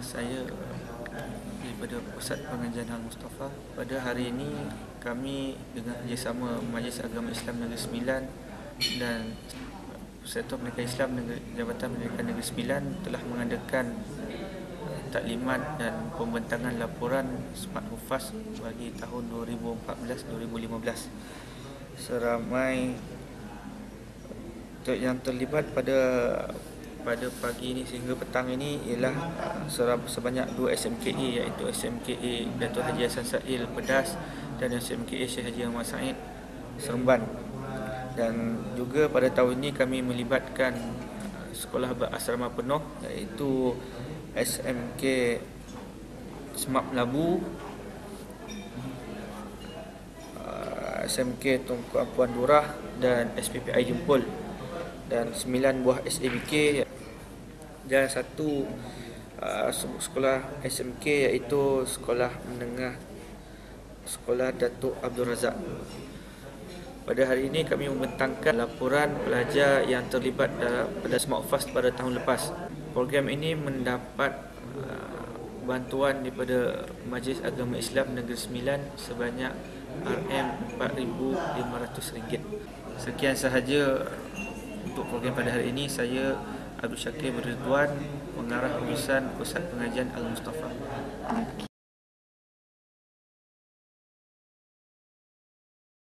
Saya daripada Pusat Pengajian Al-Mustafa. Pada hari ini kami dengan kerjasama Majlis Agama Islam Negeri Sembilan dan Persatuan Pendidikan Islam Jabatan Pendidikan Negeri Sembilan telah mengadakan taklimat dan pembentangan laporan Smart Hufaz bagi tahun 2014-2015. Seramai yang terlibat pada pagi ini sehingga petang ini ialah sebanyak 2 SMKA, iaitu SMKA Dato' Haji Hassan Sa'il Pedas dan SMKA Syekh Haji Ahmad Said Seremban. Dan juga pada tahun ini kami melibatkan sekolah berasrama penuh, iaitu SMK Smart Melabu, SMK Tunku Puan Durah dan SPPI Jempol, dan 9 buah SABK dan satu sekolah SMK iaitu Sekolah Menengah Sekolah Datuk Abdul Razak. Pada hari ini kami membentangkan laporan pelajar yang terlibat pada Smart Hufaz pada tahun lepas. Program ini mendapat bantuan daripada Majlis Agama Islam Negeri Sembilan sebanyak RM4,500. Sekian sahaja untuk program pada hari ini. Saya Abdul Syakir Ridwan, pengarah urusan Pusat Pengajian Al-Mustafa.